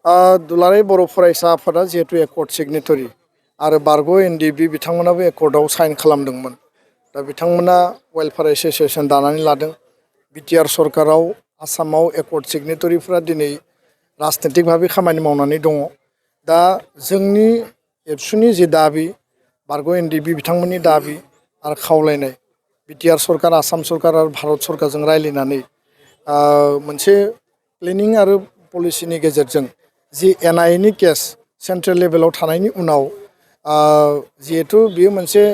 दुलाराय बर' फरायसा आफादा जिहेतु एकर्ड सिगनेटरि आरो बारग' एनडिबि बिथांमोनाबो एकर्डआव साइन खालामदोंमोन। दा बिथांमोना वेलफेयार एसोसिएसन दानानै लादों। बिटिआर सरकाराव आसामाव एकर्ड सिगनेटरिफोरा दिनै राजनितिक भाबै खामानि मावनानै दङ। दा जोंनि एबसुनि जि दाबि बारग' एनडिबि बिथांमोननि दाबि आरो खावलायनाय बिटिआर सरकार आसाम सरकार आरो भारत सरकारजों रायज्लायनानै मोनसे प्लेनिं आरो पलिसिनि गेजेरजों जि एनआइएनि केस सेन्ट्रेल लेभेलाव थानायनि उनाव जिहेतु बियो मोनसे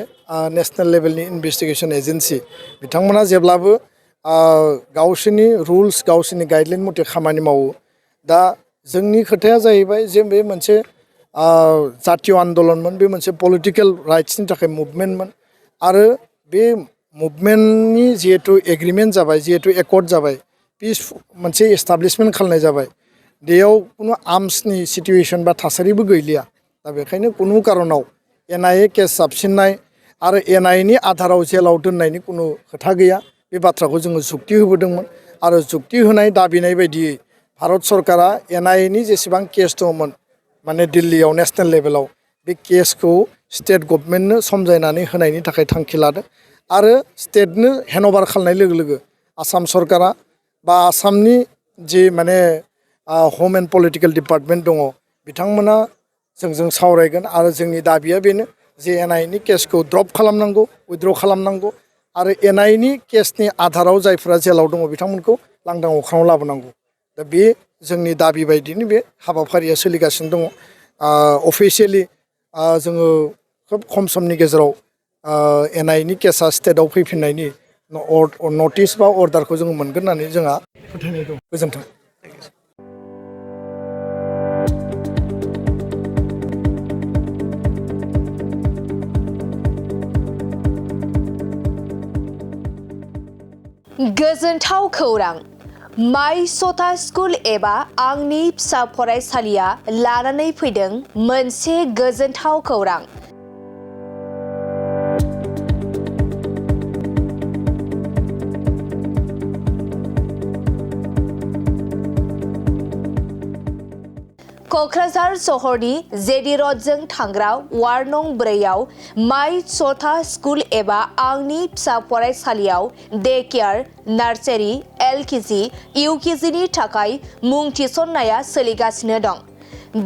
नेशनेल लेभेलनि इनभेस्टिगेसन एजेन्सि बिथांमोना जेब्लाबो गावसोरनि रुल्स गावसोरनि गाइडलाइन मथे खामानि मावो। दा जोंनि खोथाया जाहैबाय जे बे मोनसे जातीय आन्दलनमोन, बे मोनसे पलिटिकेल राइट्सनि थाखाय मुभमेन्टमोन आरो बे मुभमेन्टनि जिहेतु एग्रिमेन्ट जाबाय, जिहेतु एकर्ड जाबाय, पिस मोनसे एस्टाब्लिशमेन्ट खालामनाय जाबाय, बेयाव कुनु आर्म्सनि सिटुएसन बा थासारिबो गैलिया। दा बेखायनो कुनु कारनाव एनआइए केस जाबसिननाय आरो एनआइएनि आधाराव जेलाव दोननायनि कुनु खोथा गैया। बे बाथ्राखौ जोङो जुक्ति होबोदोंमोन आरो जुक्ति होनाय दाबिनाय बायदियै भारत सरकारा एनआइएनि जेसेबां केस दंमोन माने दिल्लीयाव नेशनेल लेभेलाव बे केसखौ स्टेट गभर्नमेन्टनो समजायनानै होनायनि थाखाय थांखि लादों आरो स्टेटनो हेन्डअभार खालामनाय लोगो लोगो आसाम सरकारा बा आसामनि जि माने हम एन्ड पलिटिकेल डिपार्टमेन्ट दङ बिथांमोना जोंजों सावरायगोन आरो जोंनि दाबिया बेनो जे एनआइएनि केसखौ ड्रप खालामनांगौ, उइथड्र खालामनांगौ आरो एनआइएनि केसनि आधाराव जायफोरा जेलाव दङ बिथांमोनखौ लांदां अख्राङाव लाबोनांगौ। दा बे जोंनि दाबि बायदिनो बे हाबाफारिया सोलिगासिनो दङ। अफिसियेलि जोङो खोब खम समनि गेजेराव एनआइएनि केसा स्टेटआव फैफिननायनि नटिस बा अर्डारखौ जोङो मोनगोन होननानै जोंहा फोथायनाय दं। गोजोन्थों। गोजोनथाव खौरां, माय सथा स्कुल एबा आंनि फिसा फरायसालिया लानानै फैदों मोनसे गोजोनथाव खौरां। क'क्राझार सहरनि जेडि र'डजों थांग्रा वार्ड नं 4आव माय सथा स्कुल एबा आंनि फिसा फरायसालियाव डे केयार, नार्सारि, एलकेजि, इउकेजिनि थाखाय मुं थिसननाया सोलिगासिनो दं।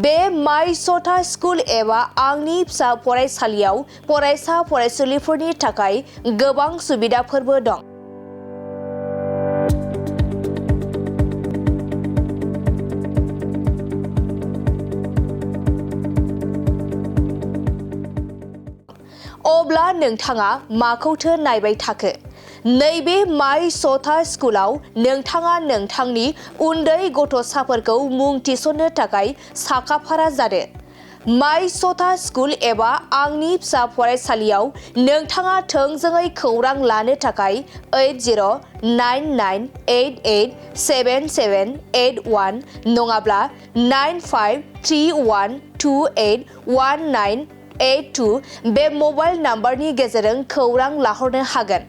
बे माय सथा स्कुल एबा आंनि फिसा फरायसालियाव फरायसा फरायसुलिफोरनि थाखाय गोबां सुबिदाफोरबो दं। अब्ला नोंथाङा माखौथो नायबाय थाखो? नैबे माय सथा स्कुलाव नोंथाङा नोंथांनि उन्दै गथ'साफोरखौ मुं थिसननो थाखाय साखाफारा जादो। माय सथा स्कुल एबा आंनि फिसा फरायसालियाव नोंथाङा थोंजोङै खौरां लानो थाखाय 8099887781 नङाब्ला 9531281982 बे मबाइल नाम्बारनि गेजेरजों खौरां लाहरनो हागोन।